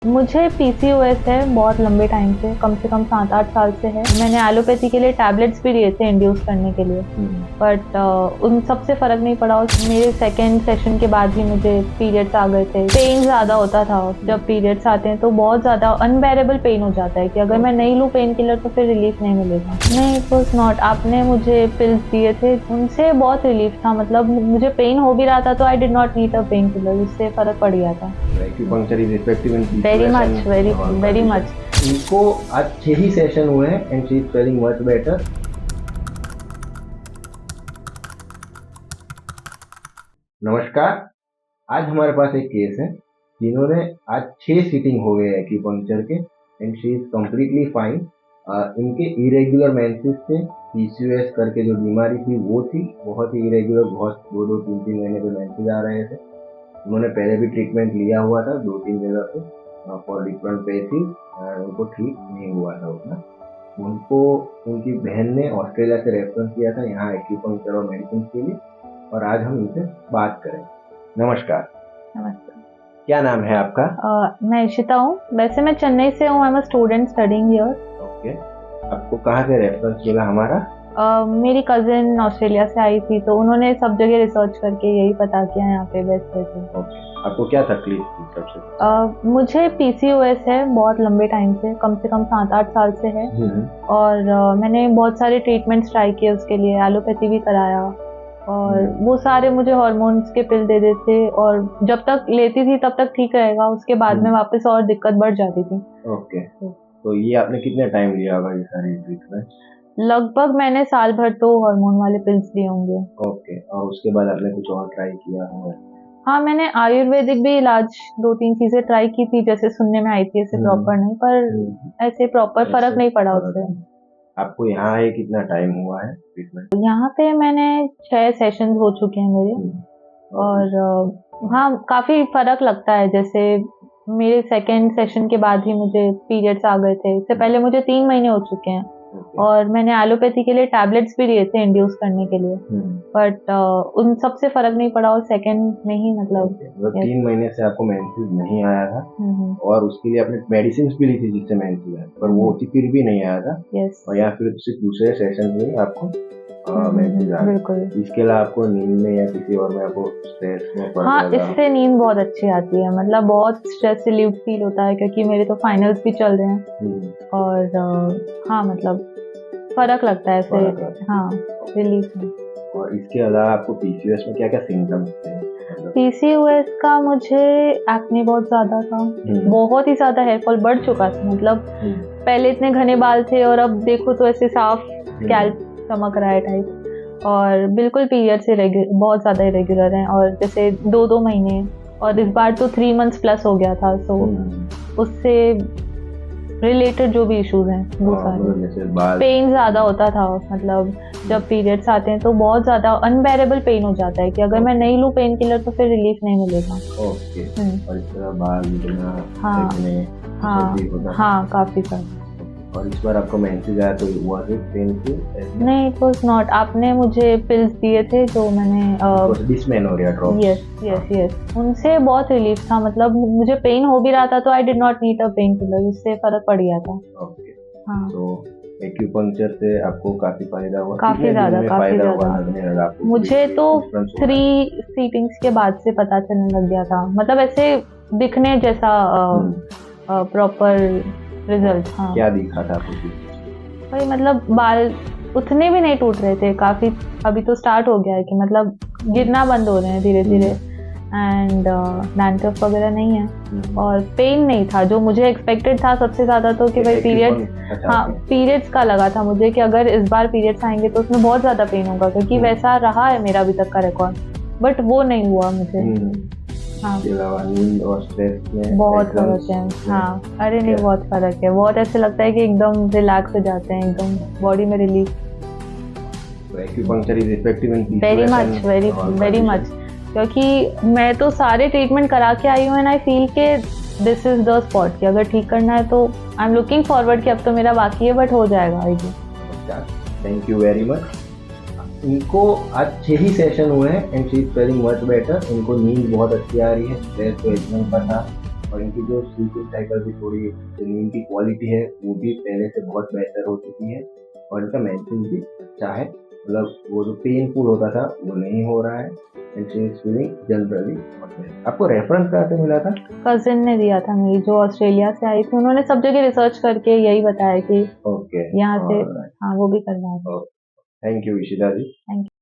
मुझे पीसीओएस है बहुत लंबे टाइम से, कम 7-8 साल से है। मैंने एलोपैथी के लिए टैबलेट्स भी लिए थे इंड्यूस करने के लिए, बट उन सब से फ़र्क नहीं पड़ा। मेरे सेकेंड सेशन के बाद ही मुझे पीरियड्स आ गए थे। पेन ज़्यादा होता था, जब पीरियड्स आते हैं तो बहुत ज़्यादा अनबेरेबल पेन हो जाता है कि अगर मैं नहीं लूँ पेन किलर तो फिर रिलीफ नहीं मिलेगा। नहीं, इट वॉज नॉट। आपने मुझे पिल्स दिए थे, उनसे बहुत रिलीफ था। मतलब मुझे पेन हो भी रहा था तो I did not need a pain killer, उससे फ़र्क पड़ गया था। Acupuncture is effective in very much, PCOS very much. इनको आज 6 ही सेशन हुए हैं and she is feeling much better. नमस्कार, आज हमारे पास एक केस है जिन्होंने आज 6 सीटिंग हो गए एक्यूपंक्चर के and she is completely fine. इनके इरेगुलर मेंसेस थे, पीसीओएस करके जो बीमारी थी वो थी, बहुत ही इरेगुलर, बहुत 2-2, 3-3 महीने पे मेंसेस आ रहे थे। उन्होंने पहले भी ट्रीटमेंट लिया हुआ था 2-3 जगह पे फॉर डिफरेंट पेसेस, उनको ठीक नहीं हुआ था उतना। उनको उनकी बहन ने ऑस्ट्रेलिया से रेफरेंस किया था यहाँ एक्यूपंक्चर और मेडिसिन के लिए, और आज हम इनसे बात करें। नमस्कार। नमस्ते। क्या नाम है आपका? मैं इशिता हूँ। वैसे मैं चेन्नई से हूँ। I am a student studying here. Okay, आपको कहाँ से रेफरेंस मिला हमारा? मेरी कजिन ऑस्ट्रेलिया से आई थी तो उन्होंने सब जगह रिसर्च करके यही पता किया यहाँ पे बेस्ट है। ओके, आपको क्या तकलीफ थी सबसे? मुझे पीसीओएस है बहुत लंबे टाइम से, कम 7-8 साल से है। और मैंने बहुत सारे ट्रीटमेंट्स ट्राई किए उसके लिए, एलोपैथी भी कराया, और वो सारे मुझे हार्मोन्स के पिल दे देते, और जब तक लेती थी तब तक ठीक रहेगा, उसके बाद में वापस और दिक्कत बढ़ जाती थी। ओके, तो ये आपने कितने टाइम लिया होगा ये सारी ट्रीटमेंट? लगभग मैंने साल भर तो हार्मोन वाले पिल्स लिए होंगे। ओके, और उसके बाद आपने कुछ और ट्राई किया होगा? हाँ, मैंने आयुर्वेदिक भी इलाज 2-3 चीजें ट्राई की थी, जैसे सुनने में आई थी, ऐसे प्रॉपर नहीं, पर ऐसे प्रॉपर फर्क नहीं पड़ा उससे। आपको यहाँ आए कितना टाइम हुआ है ट्रीटमेंट? यहाँ पे मैंने 6 सेशंस हो चुके हैं मेरे, और हाँ काफी फर्क लगता है। जैसे मेरे सेकेंड सेशन के बाद ही मुझे पीरियड्स आ गए थे। इससे पहले मुझे 3 महीने हो चुके हैं, और मैंने एलोपैथी के लिए टैबलेट्स भी लिए थे इंड्यूस करने के लिए, बट उन सब से फर्क नहीं पड़ा, और सेकेंड में ही मतलब 3 महीने से आपको मेंसेस नहीं आया था, और उसके लिए आपने मेडिसिन भी ली थी जिससे मेंसेस आया, पर वो फिर भी नहीं आया था। और या फिर सिर्फ दूसरे सेशन में आपको मेंसेस आ गए। इसके अलावा आपको नींद में या किसी और में आपको स्ट्रेस में पड़? हाँ, इससे नींद बहुत अच्छी आती है। मतलब बहुत स्ट्रेस रिलीव फील होता है, क्योंकि मेरे तो फाइनल्स भी चल रहे हैं, और हाँ मतलब फर्क लगता है ऐसे। हाँ, रिलीफ है। और इसके अलावा आपको पीसीओएस में क्या क्या सिम्टम्स थे? पीसीओएस का मुझे एक्ने बहुत ज्यादा था, बहुत ही ज्यादा हेयर फॉल बढ़ चुका था। मतलब पहले इतने घने बाल थे और अब देखो तो ऐसे साफ स्कैल्प चमक रहा है टाइप, और बिल्कुल पीरियड से बहुत ज्यादा इरेगुलर हैं, और जैसे 2-2 महीने, और इस बार तो 3 मंथ्स प्लस हो गया था। तो उससे रिलेटेड जो भी इश्यूज हैं वो सारे, पेन ज़्यादा होता था। मतलब जब पीरियड्स आते हैं तो बहुत ज़्यादा अनबेरेबल पेन हो जाता है कि अगर मैं नहीं लूँ पेन किलर तो फिर रिलीफ नहीं मिलेगा। ओके, और इस तरह बाल गिरना, हाँ काफ़ी सारा। और इस बार आपको मेंसेस आया तो वाज इट पेनफुल? नहीं, इट वाज नॉट। आपने मुझे पिल्स दिए थे जो मैंने डिस्मेनोरिया ड्रॉप्स। यस, उनसे बहुत रिलीफ था। मतलब मुझे पेन हो भी रहा था तो I did not need a pain killer, उससे फर्क पड़ गया था। ओके, हाँ, तो एक्यूपंक्चर से आपको काफी फायदा हुआ? काफी ज्यादा। मुझे तो 3 सीटिंग्स के बाद से पता चलने लग गया था, मतलब ऐसे दिखने जैसा प्रॉपर रिजल्ट। हाँ, क्या दिखा था आपको? भाई मतलब बाल उतने भी नहीं टूट रहे थे काफी। अभी तो स्टार्ट हो गया है कि मतलब गिरना बंद हो रहे हैं धीरे धीरे, एंड डैंड्रफ वगैरह नहीं है, और पेन नहीं था जो मुझे एक्सपेक्टेड था सबसे ज्यादा। तो कि भाई पीरियड्स, हाँ पीरियड्स का लगा था मुझे कि अगर इस बार पीरियड्स आएंगे तो उसमें बहुत ज्यादा पेन होगा, क्योंकि वैसा रहा है मेरा अभी तक का रिकॉर्ड, बट वो नहीं हुआ मुझे। हाँ, नींद और स्ट्रेस में बहुत फर्क है। हाँ, अरे नहीं, बहुत फर्क है। बहुत ऐसे लगता है कि एकदम रिलैक्स हो जाते हैं, एकदम बॉडी में relief. Acupuncture is effective in very much, very much, क्योंकि मैं तो सारे ट्रीटमेंट करा के आई हूँ, एंड आई फील के दिस इज द स्पॉट कि अगर ठीक करना है तो आई एम लुकिंग फॉरवर्ड कि अब तो मेरा बाकी है, बट हो जाएगा। I guess. Thank you very much. इनको आज 6 ही सेशन हुए हैं and she is feeling much better. इनको नींद बहुत अच्छी आ रही है, स्ट्रेस तो एकदम पता, और इनकी जो स्लीपिंग साइकिल भी थोड़ी, जो नींद की क्वालिटी है वो भी पहले से बहुत बेहतर हो चुकी है, और इनका मेंटेन भी अच्छा है, मतलब वो जो पेनफुल होता था वो नहीं हो रहा है, and she is feeling generally बहुत बेटर। आपको रेफरेंस कहाँ से मिला था? कजिन ने दिया था मेरी, जो ऑस्ट्रेलिया से आई थी, उन्होंने सब जगह रिसर्च करके यही बताया कि ओके, यहाँ से हाँ वो भी करवा रहे हैं। Thank you Ishita ji. Thank you.